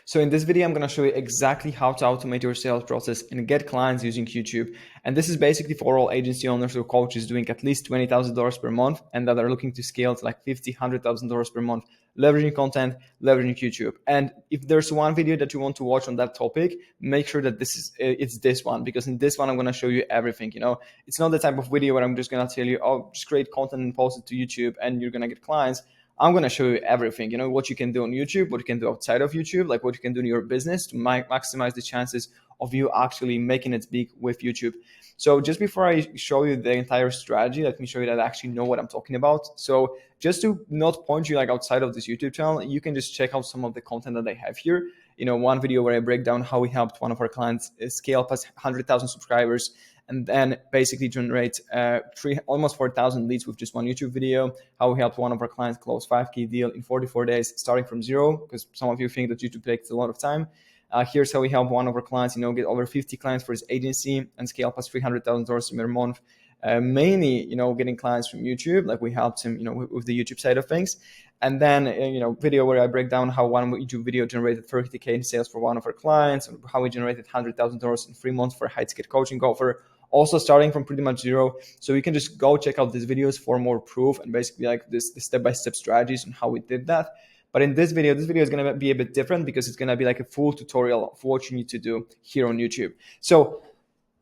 So in this video, I'm going to show you exactly how to automate your sales process and get clients using YouTube. And this is basically for all agency owners or coaches doing at least $20,000 per month and that are looking to scale to like $50,000, $100,000 per month, leveraging content, leveraging YouTube. And if there's one video that you want to watch on that topic, make sure that it's this one, because in this one, I'm going to show you everything. It's not the type of video where I'm just going to tell you, oh, just create content and post it to YouTube and you're going to get clients. I'm going to show you everything, what you can do on YouTube, what you can do outside of YouTube, like what you can do in your business to maximize the chances of you actually making it big with YouTube. So just before I show you the entire strategy, let me show you that I actually know what I'm talking about. So just to not point you like outside of this YouTube channel, you can just check out some of the content that I have here. One video where I break down how we helped one of our clients scale past 100,000 subscribers and then basically generate almost 4,000 leads with just one YouTube video. How we helped one of our clients close 5K deal in 44 days, starting from zero, because some of you think that YouTube takes a lot of time. Here's how we help one of our clients, get over 50 clients for his agency and scale past $300,000 per month. Mainly, getting clients from YouTube, like we helped him, with the YouTube side of things. And then, video where I break down how one YouTube video generated 30K in sales for one of our clients, and how we generated $100,000 in 3 months for a high-ticket coaching offer. Also starting from pretty much zero. So you can just go check out these videos for more proof and basically like the step-by-step strategies on how we did that. But in this video is going to be a bit different because it's going to be like a full tutorial of what you need to do here on YouTube. So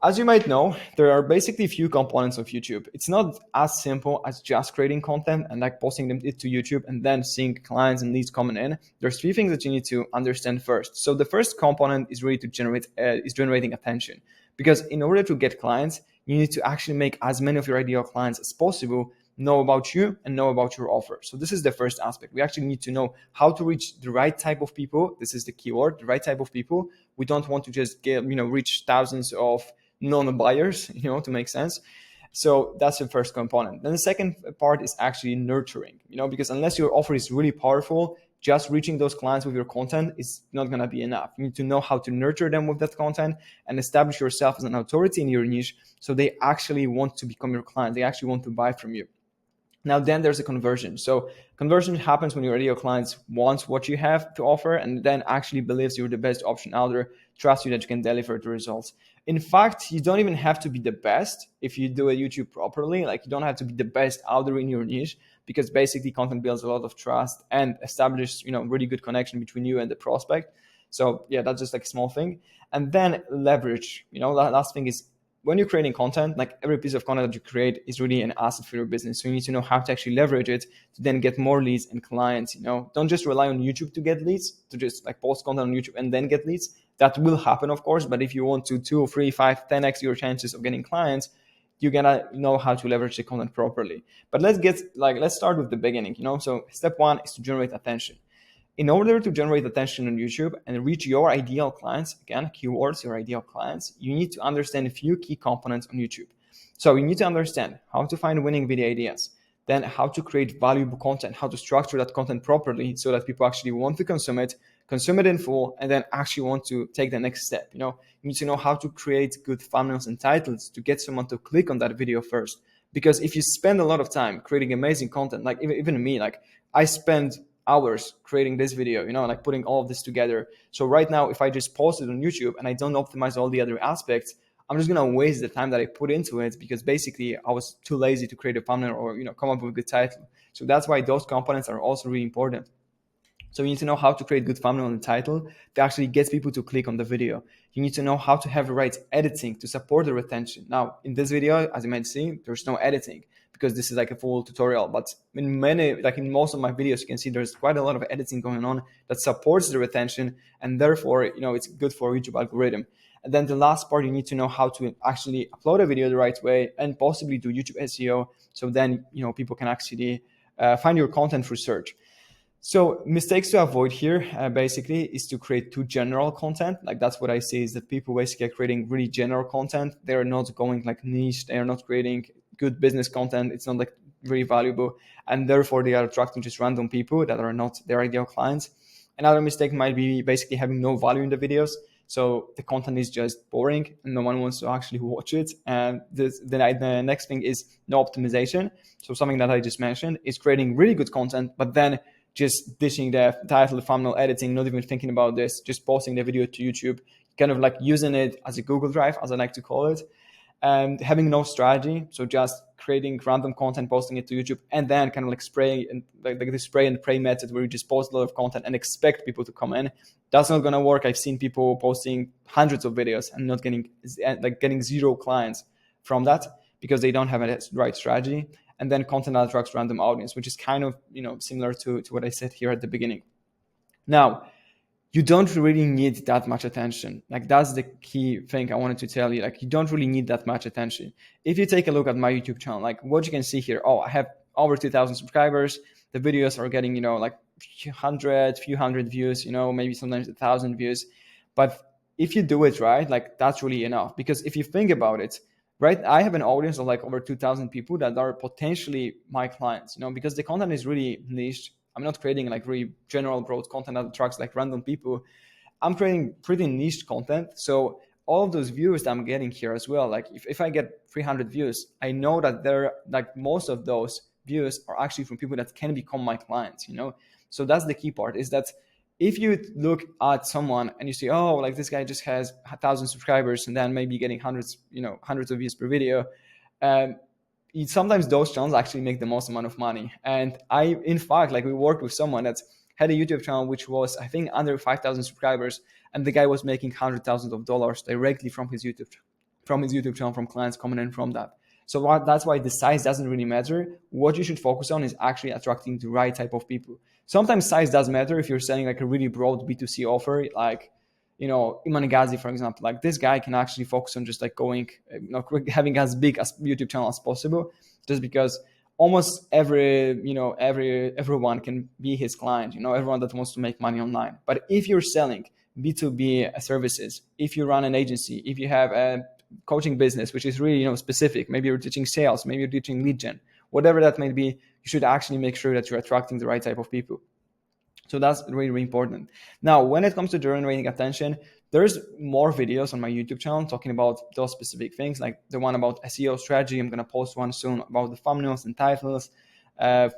as you might know, there are basically a few components of YouTube. It's not as simple as just creating content and like posting them to YouTube and then seeing clients and leads coming in. There's 3 things that you need to understand first. So the first component is really to generating attention. Because in order to get clients, you need to actually make as many of your ideal clients as possible know about you and know about your offer. So this is the first aspect. We actually need to know how to reach the right type of people. This is the keyword, the right type of people. We don't want to just reach thousands of non-buyers, to make sense. So that's the first component. Then the second part is actually nurturing, because unless your offer is really powerful, just reaching those clients with your content is not going to be enough. You need to know how to nurture them with that content and establish yourself as an authority in your niche so they actually want to become your client. They actually want to buy from you. Now, then there's a conversion. So conversion happens when your ideal clients wants what you have to offer and then actually believes you're the best option out there, trust you that you can deliver the results. In fact, you don't even have to be the best if you do a YouTube properly. Like you don't have to be the best out there in your niche, because basically content builds a lot of trust and establishes, really good connection between you and the prospect. So yeah, that's just like a small thing. And then leverage, last thing is, when you're creating content, like every piece of content that you create is really an asset for your business. So you need to know how to actually leverage it to then get more leads and clients. Don't just rely on YouTube to get leads, to just like post content on YouTube and then get leads. That will happen, of course. But if you want to 2, 3, 5, 10x your chances of getting clients, you gotta know how to leverage the content properly. But let's start with the beginning. So step 1 is to generate attention. In order to generate attention on YouTube and reach your ideal clients, again, keywords, your ideal clients, you need to understand a few key components on YouTube. So you need to understand how to find winning video ideas, then how to create valuable content, how to structure that content properly so that people actually want to consume it in full, and then actually want to take the next step. You need to know how to create good thumbnails and titles to get someone to click on that video first. Because if you spend a lot of time creating amazing content, like even me, like I spend hours creating this video, like putting all of this together. So right now, if I just post it on YouTube and I don't optimize all the other aspects, I'm just going to waste the time that I put into it because basically I was too lazy to create a thumbnail or, come up with a good title. So that's why those components are also really important. So you need to know how to create good thumbnail and title that actually gets people to click on the video. You need to know how to have the right editing to support the retention. Now, in this video, as you might see, there's no editing because this is like a full tutorial. But in most of my videos, you can see there's quite a lot of editing going on that supports the retention, and therefore, it's good for YouTube algorithm. And then the last part, you need to know how to actually upload a video the right way and possibly do YouTube SEO. So then, people can actually find your content through search. So mistakes to avoid here basically is to create too general content. Like that's what I see, is that people basically are creating really general content. They're not going like niche. They are not creating good business content. It's not like very valuable. And therefore they are attracting just random people that are not their ideal clients. Another mistake might be basically having no value in the videos. So the content is just boring and no one wants to actually watch it. And the next thing is no optimization. So something that I just mentioned is creating really good content, but then just dishing the title, the thumbnail, editing, not even thinking about this, just posting the video to YouTube, kind of like using it as a Google Drive, as I like to call it, and having no strategy. So just creating random content, posting it to YouTube, and then kind of like spray and like the spray and pray method where you just post a lot of content and expect people to come in. That's not gonna work. I've seen people posting hundreds of videos and not getting zero clients from that because they don't have a right strategy. And then content that attracts random audience, which is kind of similar to what I said here at the beginning. Now, you don't really need that much attention. Like that's the key thing I wanted to tell you. Like you don't really need that much attention. If you take a look at my YouTube channel, like what you can see here, oh, I have over 2,000 subscribers. The videos are getting, like few hundred views, maybe sometimes 1,000 views. But if you do it right, like that's really enough. Because if you think about it, right, I have an audience of like over 2,000 people that are potentially my clients, because the content is really niche. I'm not creating like really general broad content that attracts like random people. I'm creating pretty niche content. So all of those views that I'm getting here as well, like if I get 300 views, I know that they're like most of those views are actually from people that can become my clients, So that's the key part, is that if you look at someone and you see, oh, like this guy just has 1,000 subscribers and then maybe getting hundreds of views per video, sometimes those channels actually make the most amount of money. And in fact, like we worked with someone that had a YouTube channel which was, I think, under 5,000 subscribers, and the guy was making $100,000 directly from his YouTube channel, from clients coming in from that. So that's why the size doesn't really matter. What you should focus on is actually attracting the right type of people. Sometimes size does matter if you're selling like a really broad B2C offer, like Iman Ghazi, for example. Like this guy can actually focus on just like going, having as big as YouTube channel as possible, just because almost everyone can be his client, everyone that wants to make money online. But if you're selling B2B services, if you run an agency, if you have a coaching business, which is really, specific, maybe you're teaching sales, maybe you're teaching lead gen, whatever that may be, you should actually make sure that you're attracting the right type of people. So that's really, really important. Now, when it comes to generating attention, there's more videos on my YouTube channel talking about those specific things, like the one about SEO strategy. I'm going to post one soon about the thumbnails and titles,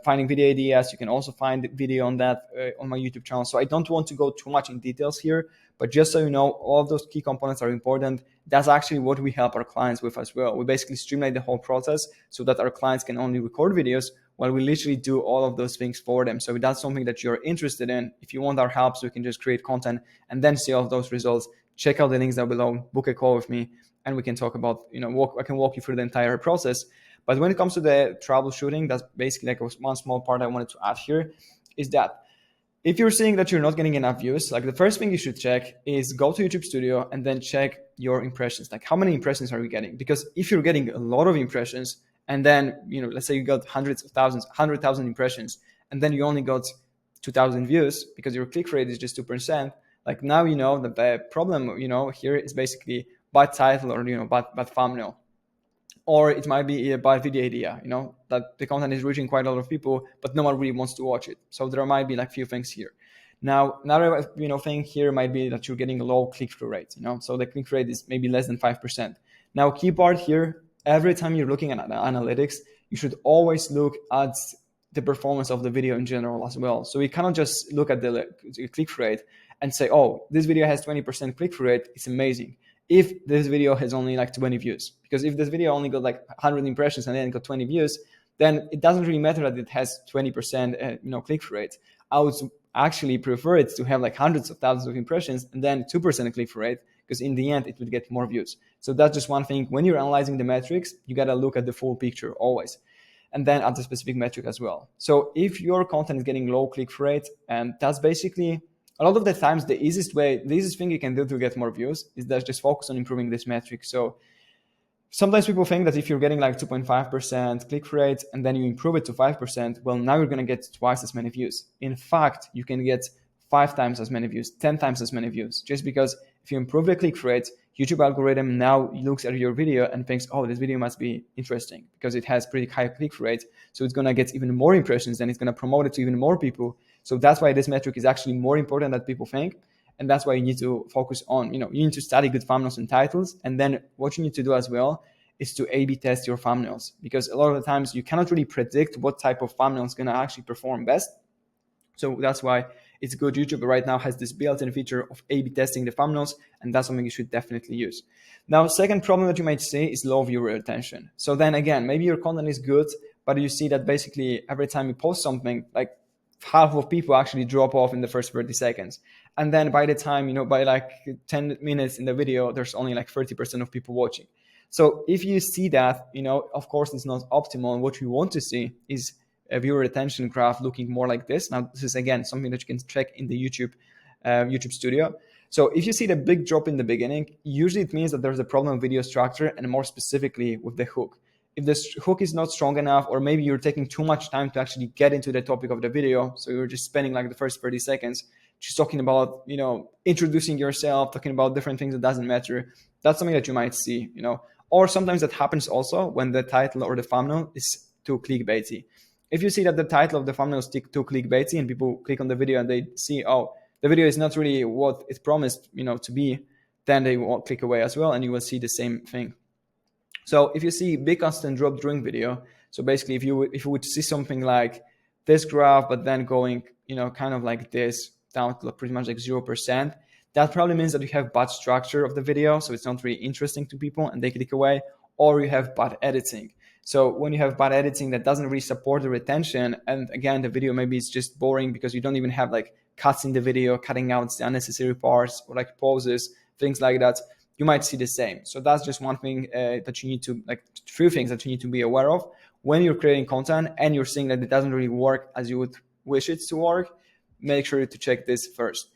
finding video ideas. You can also find the video on that on my YouTube channel. So I don't want to go too much in details here, but just so you know, all of those key components are important. That's actually what we help our clients with as well. We basically streamline the whole process so that our clients can only record videos while we literally do all of those things for them. So if that's something that you're interested in, if you want our help so you can just create content and then see all of those results, check out the links down below, book a call with me, and we can talk about, I can walk you through the entire process. But when it comes to the troubleshooting, that's basically like one small part I wanted to add here, is that if you're seeing that you're not getting enough views, like the first thing you should check is go to YouTube Studio and then check your impressions. Like how many impressions are you getting? Because if you're getting a lot of impressions, and then, let's say you got hundreds of thousands, 100,000 impressions, and then you only got 2,000 views because your click rate is just 2%. Like now you know that the problem, here is basically bad title or, bad thumbnail. Or it might be a bad video idea, that the content is reaching quite a lot of people, but no one really wants to watch it. So there might be like few things here. Now, another, thing here might be that you're getting a low click-through rate, so the click rate is maybe less than 5%. Now, key part here, every time you're looking at analytics, you should always look at the performance of the video in general as well. So you cannot just look at the click-through rate and say, oh, this video has 20% click-through rate, it's amazing, if this video has only like 20 views. Because if this video only got like 100 impressions and then it got 20 views, then it doesn't really matter that it has 20% click-through rate. I would actually prefer it to have like hundreds of thousands of impressions and then 2% click-through rate, because in the end it would get more views. So that's just one thing. When you're analyzing the metrics, you got to look at the full picture always, and then at the specific metric as well. So if your content is getting low click-through rate, and that's basically a lot of the times the easiest thing you can do to get more views is that just focus on improving this metric. So sometimes people think that if you're getting like 2.5% click-through rate and then you improve it to 5%, well, now you're going to get twice as many views. In fact, you can get 5 times as many views, 10 times as many views, just because if you improve the click-through rate, YouTube algorithm now looks at your video and thinks, oh, this video must be interesting because it has pretty high click-through rate. So it's going to get even more impressions, then it's going to promote it to even more people. So that's why this metric is actually more important than people think. And that's why you need to focus on, you need to study good thumbnails and titles. And then what you need to do as well is to A/B test your thumbnails, because a lot of the times you cannot really predict what type of thumbnail is going to actually perform best. So that's why it's good. YouTube right now has this built-in feature of A/B testing the thumbnails, and that's something you should definitely use. Now, second problem that you might see is low viewer retention. So then again, maybe your content is good, but you see that basically every time you post something, like half of people actually drop off in the first 30 seconds. And then by the time, by like 10 minutes in the video, there's only like 30% of people watching. So if you see that, of course, it's not optimal. And what you want to see is a viewer retention graph looking more like this. Now, this is, again, something that you can check in the YouTube Studio. So if you see the big drop in the beginning, usually it means that there's a problem with video structure, and more specifically with the hook. If the hook is not strong enough, or maybe you're taking too much time to actually get into the topic of the video, so you're just spending like the first 30 seconds just talking about, introducing yourself, talking about different things that doesn't matter, that's something that you might see, Or sometimes that happens also when the title or the thumbnail is too clickbaity. If you see that the title of the thumbnail is too clickbaity and people click on the video and they see, oh, the video is not really what it promised, to be, then they will click away as well, and you will see the same thing. So if you see big constant drop during video, so basically if you would see something like this graph, but then going, kind of like this down to pretty much like 0%, that probably means that you have bad structure of the video, so it's not really interesting to people and they click away, or you have bad editing. So when you have bad editing that doesn't really support the retention, and again, the video maybe is just boring because you don't even have like cuts in the video, cutting out the unnecessary parts or like pauses, things like that, you might see the same. So that's just one thing that you need to, like, few things that you need to be aware of when you're creating content and you're seeing that it doesn't really work as you would wish it to work. Make sure to check this first.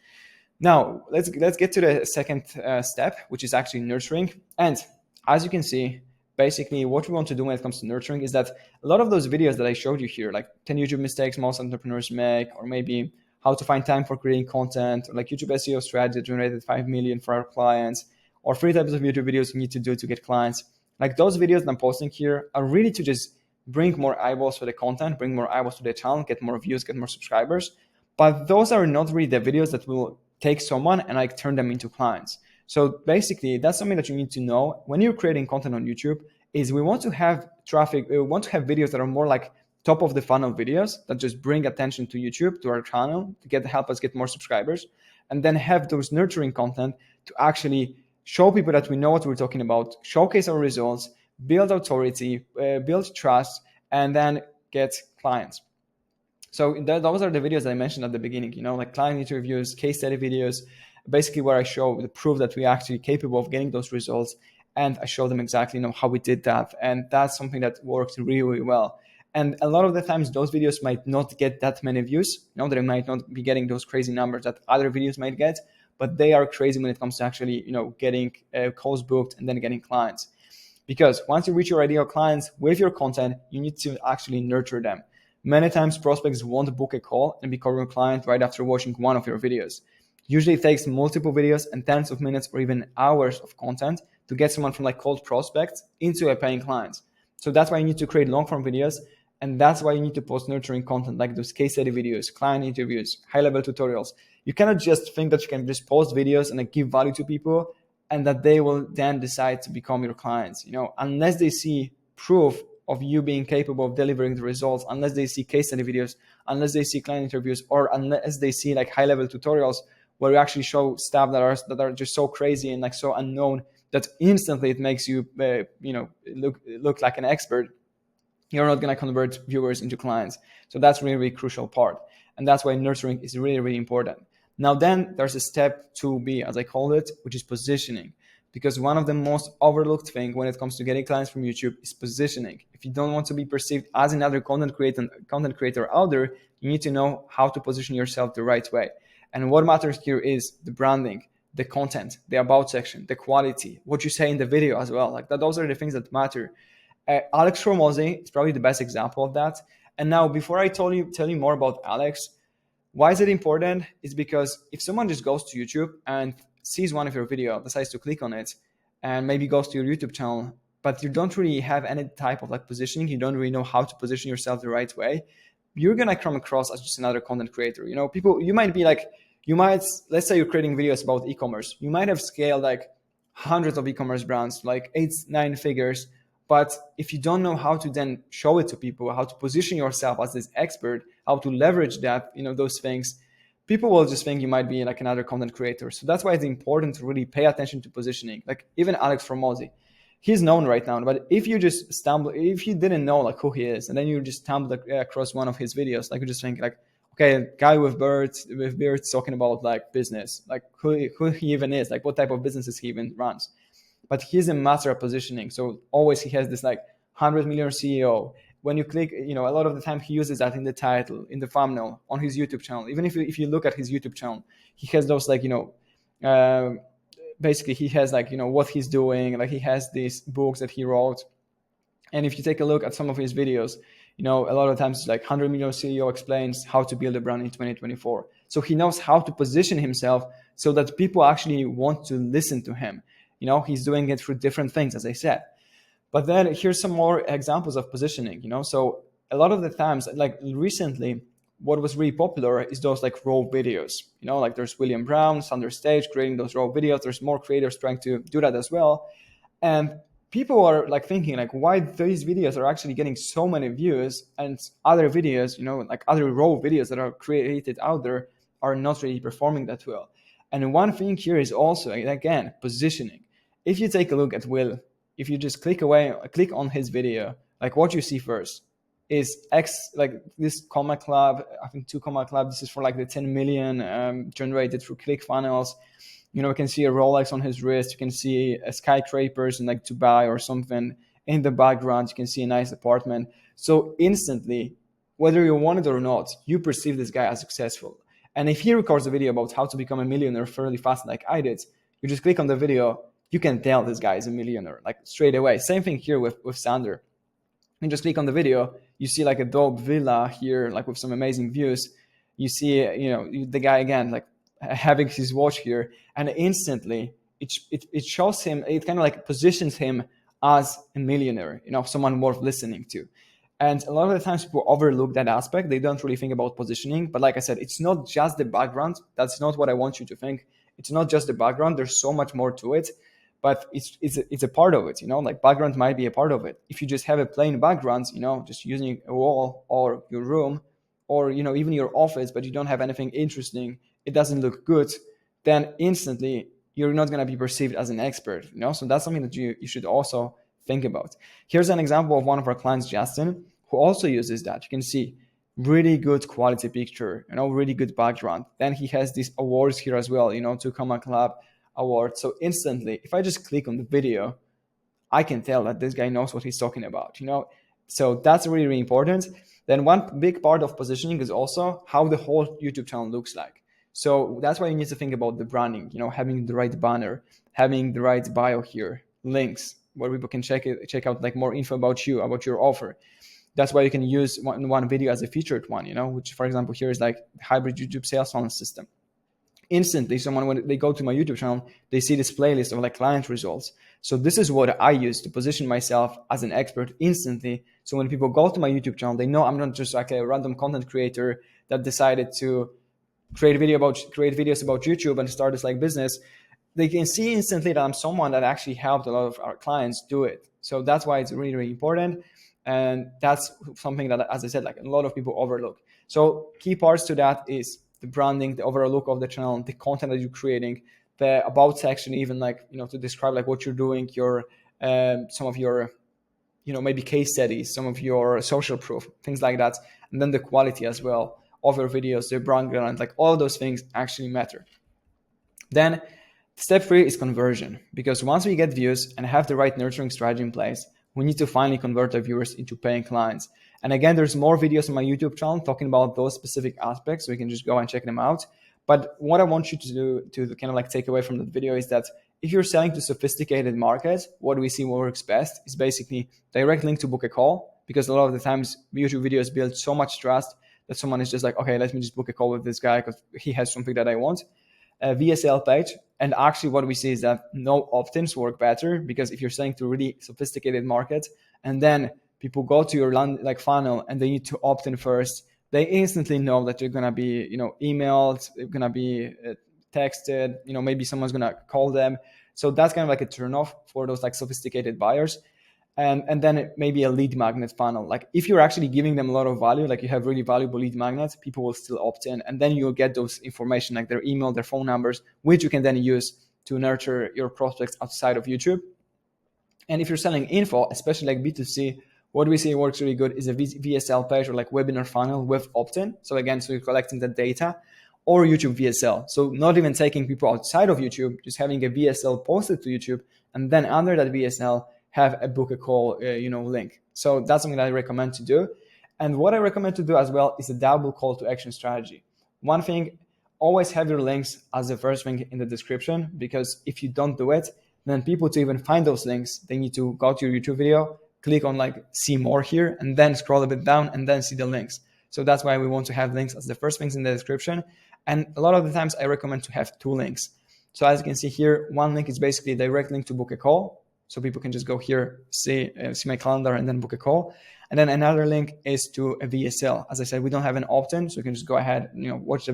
Now, let's get to the second step, which is actually nurturing. And as you can see, basically what we want to do when it comes to nurturing is that a lot of those videos that I showed you here, like 10 YouTube mistakes most entrepreneurs make, or maybe how to find time for creating content, or like YouTube SEO strategy that generated 5 million for our clients, or 3 types of YouTube videos you need to do to get clients. Like those videos that I'm posting here are really to just bring more eyeballs for the content, bring more eyeballs to the channel, get more views, get more subscribers. But those are not really the videos that will take someone and like turn them into clients. So basically, that's something that you need to know when you're creating content on YouTube, is we want to have traffic, we want to have videos that are more like top of the funnel videos that just bring attention to YouTube, to our channel, to help us get more subscribers, and then have those nurturing content to actually show people that we know what we're talking about, showcase our results, build authority, build trust, and then get clients. So those are the videos that I mentioned at the beginning, like client interviews, case study videos, basically where I show the proof that we're actually capable of getting those results. And I show them exactly, how we did that. And that's something that works really, really well. And a lot of the times those videos might not get that many views. They might not be getting those crazy numbers that other videos might get, but they are crazy when it comes to actually, getting calls booked and then getting clients. Because once you reach your ideal clients with your content, you need to actually nurture them. Many times prospects won't book a call and become your client right after watching one of your videos. Usually it takes multiple videos and tens of minutes or even hours of content to get someone from like cold prospects into a paying client. So that's why you need to create long form videos. And that's why you need to post nurturing content like those case study videos, client interviews, high level tutorials. You cannot just think that you can just post videos and like give value to people and that they will then decide to become your clients, unless they see proof of you being capable of delivering the results, unless they see case study videos, unless they see client interviews, or unless they see like high level tutorials where you actually show stuff that are just so crazy and like so unknown that instantly it makes you look like an expert. You're not going to convert viewers into clients. So that's really, really crucial part. And that's why nurturing is really, really important. Now then there's a step 2B, as I called it, which is positioning. Because one of the most overlooked things when it comes to getting clients from YouTube is positioning. If you don't want to be perceived as another content creator out there, you need to know how to position yourself the right way. And what matters here is the branding, the content, the about section, the quality, what you say in the video as well. Like that, those are the things that matter. Alex Hormozi is probably the best example of that. And now, before I tell you more about Alex, why is it important? It's because if someone just goes to YouTube and sees one of your video, decides to click on it, and maybe goes to your YouTube channel, but you don't really have any type of like positioning, you don't really know how to position yourself the right way, you're gonna come across as just another content creator. People, let's say you're creating videos about e-commerce. You might have scaled like hundreds of e-commerce brands, like 8-9 figures, But if you don't know how to then show it to people, how to position yourself as this expert, how to leverage that, those things, people will just think you might be like another content creator. So that's why it's important to really pay attention to positioning. Like even Alex Formosi, he's known right now, but if you just stumble, if you didn't know like who he is, and then you just stumbled across one of his videos, like you just think like, okay, guy with beards talking about like business, like who he even is, like what type of businesses he even runs. But he's a master at positioning. So always he has this like 100 million CEO. When you click, a lot of the time he uses that in the title, in the thumbnail, on his YouTube channel. Even if you look at his YouTube channel, he has those like, uh, basically he has like, what he's doing. Like he has these books that he wrote. And if you take a look at some of his videos, a lot of times it's like 100 million CEO explains how to build a brand in 2024. So he knows how to position himself so that people actually want to listen to him. He's doing it through different things, as I said. But then here's some more examples of positioning, So a lot of the times, like recently, what was really popular is those like raw videos, like there's William Brown, Thunder Stage creating those raw videos. There's more creators trying to do that as well. And people are like thinking like why these videos are actually getting so many views and other videos, like other raw videos that are created out there are not really performing that well. And one thing here is also, again, positioning. If you take a look at Will, if you just click on his video, like what you see first is like this comma club, I think 2 Club. This is for like the 10 million generated through ClickFunnels. You can see a Rolex on his wrist. You can see a skyscrapers in like Dubai or something. In the background, you can see a nice apartment. So instantly, whether you want it or not, you perceive this guy as successful. And if he records a video about how to become a millionaire fairly fast like I did, you just click on the video, you can tell this guy is a millionaire, like straight away. Same thing here with Sander. You just click on the video, you see like a dope villa here, like with some amazing views. You see, the guy again, like having his watch here, and instantly it shows him, it kind of like positions him as a millionaire, someone worth listening to. And a lot of the times people overlook that aspect. They don't really think about positioning. But like I said, it's not just the background. That's not what I want you to think. It's not just the background. There's so much more to it. But it's a part of it, like background might be a part of it. If you just have a plain background, just using a wall or your room or, even your office, but you don't have anything interesting, it doesn't look good, then instantly you're not going to be perceived as an expert, So that's something that you should also think about. Here's an example of one of our clients, Justin, who also uses that. You can see really good quality picture, really good background. Then he has these awards here as well, 2Club award. So instantly, if I just click on the video, I can tell that this guy knows what he's talking about, So that's really, really important. Then one big part of positioning is also how the whole YouTube channel looks like. So that's why you need to think about the branding, having the right banner, having the right bio here, links where people can check out like more info about you, about your offer. That's why you can use one video as a featured one, which for example, here is like hybrid YouTube sales funnel system. Instantly, someone, when they go to my YouTube channel, they see this playlist of like client results. So this is what I use to position myself as an expert instantly. So when people go to my YouTube channel, they know I'm not just like a random content creator that decided to create videos about YouTube and start this like business. They can see instantly that I'm someone that actually helped a lot of our clients do it. So that's why it's really, really important. And that's something that, as I said, like a lot of people overlook. So key parts to that is the branding, the overall look of the channel, the content that you're creating, the about section, even like, to describe like what you're doing, your some of your, maybe case studies, some of your social proof, things like that. And then the quality as well of your videos, the background, like all those things actually matter. Then step 3 is conversion, because once we get views and have the right nurturing strategy in place, we need to finally convert our viewers into paying clients. And again, there's more videos on my YouTube channel talking about those specific aspects, so you can just go and check them out. But what I want you to do to kind of like take away from that video is that if you're selling to sophisticated markets, what we see works best is basically direct link to book a call, because a lot of the times YouTube videos build so much trust that someone is just like, okay, let me just book a call with this guy because he has something that I want. A VSL page. And actually what we see is that no opt-ins work better, because if you're selling to really sophisticated markets and then people go to your like funnel and they need to opt in first, they instantly know that you're going to be, emailed, they're going to be texted, maybe someone's going to call them. So that's kind of like a turnoff for those like sophisticated buyers. and then maybe a lead magnet funnel. Like if you're actually giving them a lot of value, like you have really valuable lead magnets, people will still opt in, and then you'll get those information like their email, their phone numbers, which you can then use to nurture your prospects outside of YouTube. And if you're selling info, especially like B2C, what we see works really good is a VSL page or like webinar funnel with opt-in. So again, so you're collecting the data, or YouTube VSL. So not even taking people outside of YouTube, just having a VSL posted to YouTube, and then under that VSL have a book a call, link. So that's something that I recommend to do. And what I recommend to do as well is a double call to action strategy. One thing, always have your links as the first thing in the description, because if you don't do it, then people to even find those links, they need to go to your YouTube video, click on like see more here, and then scroll a bit down and then see the links. So that's why we want to have links as the first things in the description. And a lot of the times I recommend to have 2 links. So as you can see here, one link is basically a direct link to book a call. So people can just go here, see my calendar and then book a call. And then another link is to a VSL. As I said, we don't have an opt-in, so you can just go ahead, watch the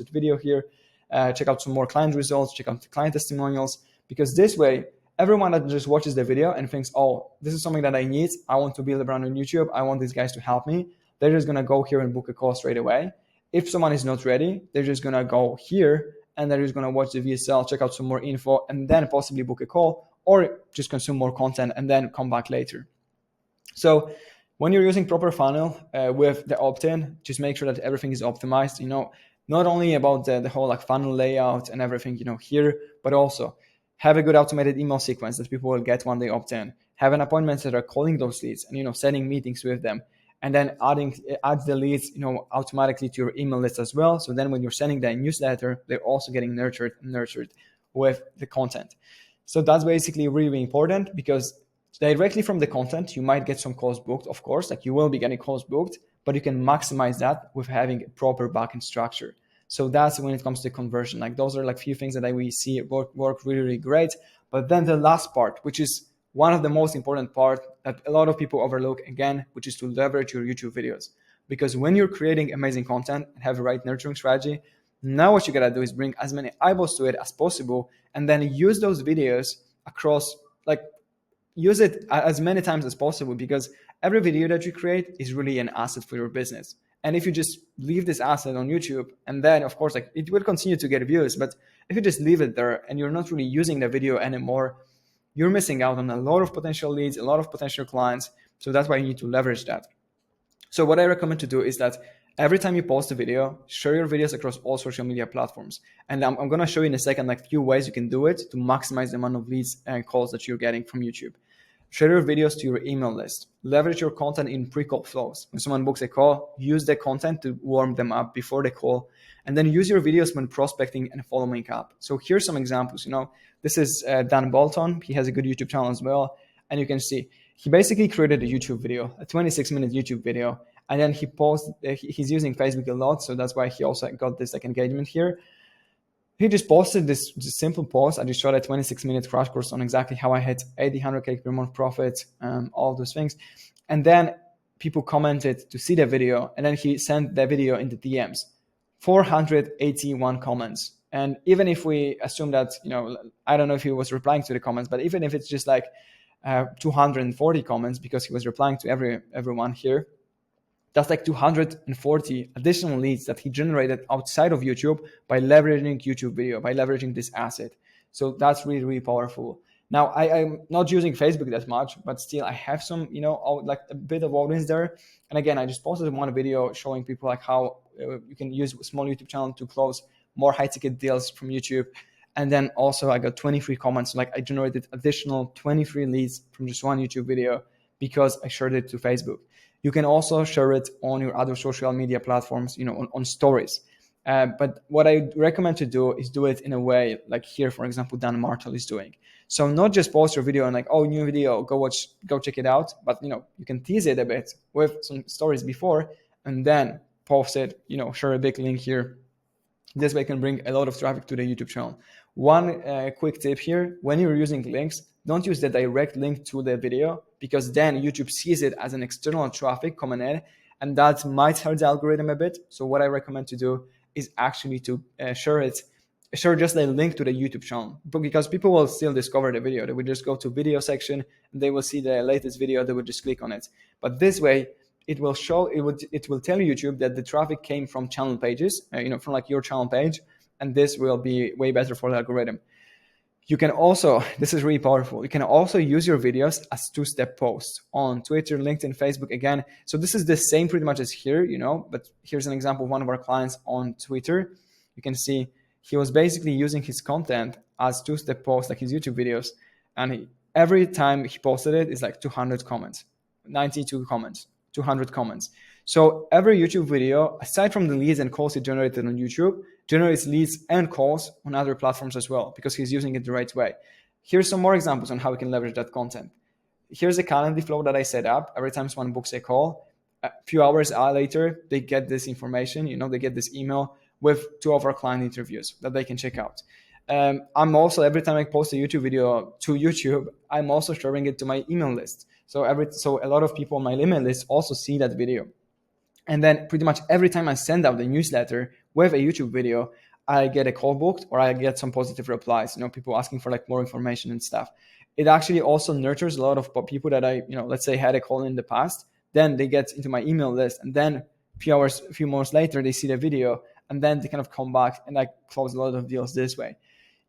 video here, check out some more client results, check out the client testimonials, because this way, everyone that just watches the video and thinks, oh, this is something that I need, I want to build a brand on YouTube, I want these guys to help me, they're just gonna go here and book a call straight away. If someone is not ready, they're just gonna go here and they're just gonna watch the VSL, check out some more info, and then possibly book a call, or just consume more content and then come back later. So when you're using proper funnel with the opt-in, just make sure that everything is optimized, not only about the whole like funnel layout and everything, here, but also have a good automated email sequence that people will get when they opt in. Have an appointment that are calling those leads and, setting meetings with them. And then add the leads, automatically to your email list as well. So then when you're sending that newsletter, they're also getting nurtured with the content. So that's basically really important, because directly from the content, you might get some calls booked, of course, like you will be getting calls booked, but you can maximize that with having a proper backend structure. So that's when it comes to conversion. Like those are like few things that we see work really, really great. But then the last part, which is one of the most important part that a lot of people overlook again, which is to leverage your YouTube videos. Because when you're creating amazing content and have the right nurturing strategy, now what you gotta do is bring as many eyeballs to it as possible, and then use those videos across, like use it as many times as possible, because every video that you create is really an asset for your business. And if you just leave this asset on YouTube, and then of course, like it will continue to get views, but if you just leave it there and you're not really using the video anymore, you're missing out on a lot of potential leads, a lot of potential clients. So that's why you need to leverage that. So what I recommend to do is that every time you post a video, share your videos across all social media platforms. And I'm going to show you in a second, like few ways you can do it to maximize the amount of leads and calls that you're getting from YouTube. Share your videos to your email list. Leverage your content in pre-call flows. When someone books a call, use the content to warm them up before the call, and then use your videos when prospecting and following up. So here's some examples. This is Dan Bolton. He has a good YouTube channel as well. And you can see he basically created a YouTube video, a 26-minute YouTube video. And then he's using Facebook a lot. So that's why he also got this like engagement here. He just posted this simple post. I just showed a 26-minute crash course on exactly how I hit 1,800K per month profit, all those things. And then people commented to see the video. And then he sent the video in the DMs. 481 comments. And even if we assume that, I don't know if he was replying to the comments, but even if it's just like 240 comments because he was replying to everyone here, that's like 240 additional leads that he generated outside of YouTube by leveraging YouTube video, by leveraging this asset. So that's really, really powerful. Now, I'm not using Facebook that much, but still I have some, like a bit of audience there. And again, I just posted one video showing people like how you can use a small YouTube channel to close more high ticket deals from YouTube. And then also I got 23 comments. Like I generated additional 23 leads from just one YouTube video because I shared it to Facebook. You can also share it on your other social media platforms, on stories. But what I recommend to do is do it in a way like here, for example, Dan Martel is doing. So not just post your video and like, oh, new video, go check it out. But, you can tease it a bit with some stories before and then post it, share a big link here. This way can bring a lot of traffic to the YouTube channel. One quick tip here, when you're using links, don't use the direct link to the video because then YouTube sees it as an external traffic coming in and that might hurt the algorithm a bit. So what I recommend to do is actually to share share just a link to the YouTube channel, because people will still discover the video. They will just go to video section and they will see the latest video. They will just click on it. But this way, it will tell YouTube that the traffic came from channel pages, from like your channel page, and this will be way better for the algorithm. You can also, this is really powerful, you can also use your videos as two-step posts on Twitter, LinkedIn, Facebook again. So this is the same pretty much as here, but here's an example of one of our clients on Twitter. You can see he was basically using his content as two-step posts, like his YouTube videos. And every time he posted it, it's like 200 comments, 92 comments, 200 comments. So every YouTube video, aside from the leads and calls he generated on YouTube, generates leads and calls on other platforms as well, because he's using it the right way. Here's some more examples on how we can leverage that content. Here's a calendar flow that I set up. Every time someone books a call, a few hours later, they get this information, they get this email with 2 of our client interviews that they can check out. I'm also, every time I post a YouTube video to YouTube, I'm also sharing it to my email list. So a lot of people on my email list also see that video. And then pretty much every time I send out the newsletter with a YouTube video, I get a call booked or I get some positive replies, people asking for like more information and stuff. It actually also nurtures a lot of people that I, let's say had a call in the past, then they get into my email list, and then a few months later, they see the video, and then they kind of come back and I close a lot of deals this way.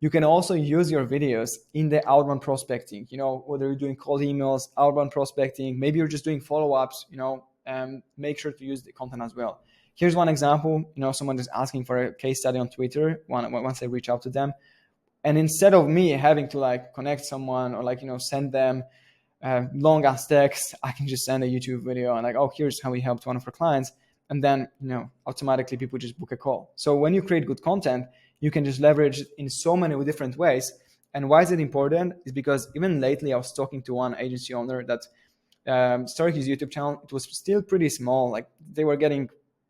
You can also use your videos in the outbound prospecting, whether you're doing cold emails, outbound prospecting, maybe you're just doing follow-ups, make sure to use the content as well. Here's one example, someone is asking for a case study on Twitter once I reach out to them. And instead of me having to like connect someone or send them long ass text, I can just send a YouTube video and here's how we helped one of our clients. And then, automatically people just book a call. So when you create good content, you can just leverage it in so many different ways. And why is it important? Is because even lately I was talking to one agency owner that started his YouTube channel. It was still pretty small. Like they were getting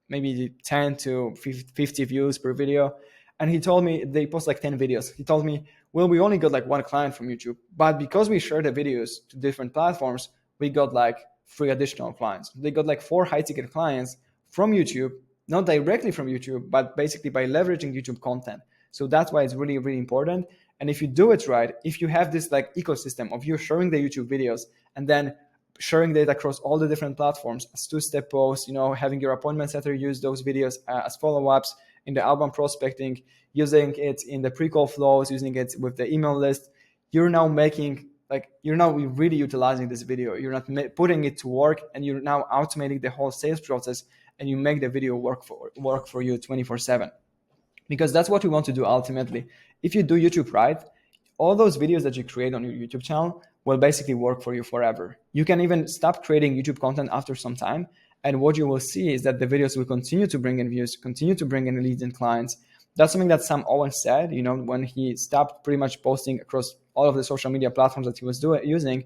maybe 10 to 50 views per video. And he told me they post like 10 videos. He told me, well, we only got like 1 client from YouTube, but because we shared the videos to different platforms, we got like 3 additional clients. They got like 4 high ticket clients from YouTube, not directly from YouTube, but basically by leveraging YouTube content. So that's why it's really, really important. And if you do it right, if you have this like ecosystem of you sharing the YouTube videos and then sharing data across all the different platforms as two-step posts, having your appointment setter use those videos as follow-ups in the outbound prospecting, using it in the pre-call flows, using it with the email list, you're now really utilizing this video. You're not putting it to work, and you're now automating the whole sales process, and you make the video work for you 24/7. Because that's what we want to do ultimately. If you do YouTube right, all those videos that you create on your YouTube channel will basically work for you forever. You can even stop creating YouTube content after some time, and what you will see is that the videos will continue to bring in views, continue to bring in leads and clients. That's something that Sam Owen said, when he stopped pretty much posting across all of the social media platforms that he was using,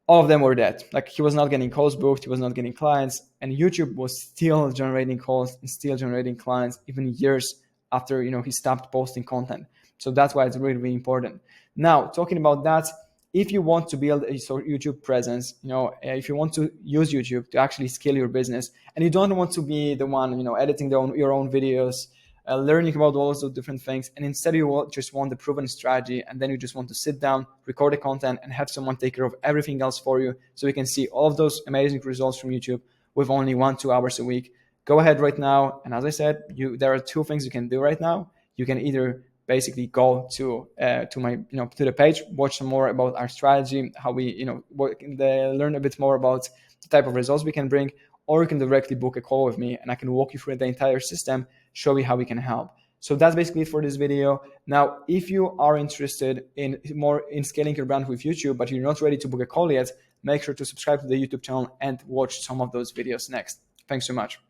all of them were dead. Like he was not getting calls booked, he was not getting clients, and YouTube was still generating calls and still generating clients even years after, he stopped posting content. So that's why it's really, really important. Now, talking about that, if you want to build a YouTube presence, if you want to use YouTube to actually scale your business, and you don't want to be the one, editing your own videos, learning about all those different things, and instead you just want the proven strategy, and then you just want to sit down, record the content, and have someone take care of everything else for you, so you can see all of those amazing results from YouTube with only 1-2 hours a week. Go ahead right now, and as I said, there are 2 things you can do right now. You can either basically go to the page, watch some more about our strategy, how we learn a bit more about the type of results we can bring, or you can directly book a call with me and I can walk you through the entire system, show you how we can help. So that's basically it for this video. Now, if you are interested in scaling your brand with YouTube, but you're not ready to book a call yet, make sure to subscribe to the YouTube channel and watch some of those videos next. Thanks so much.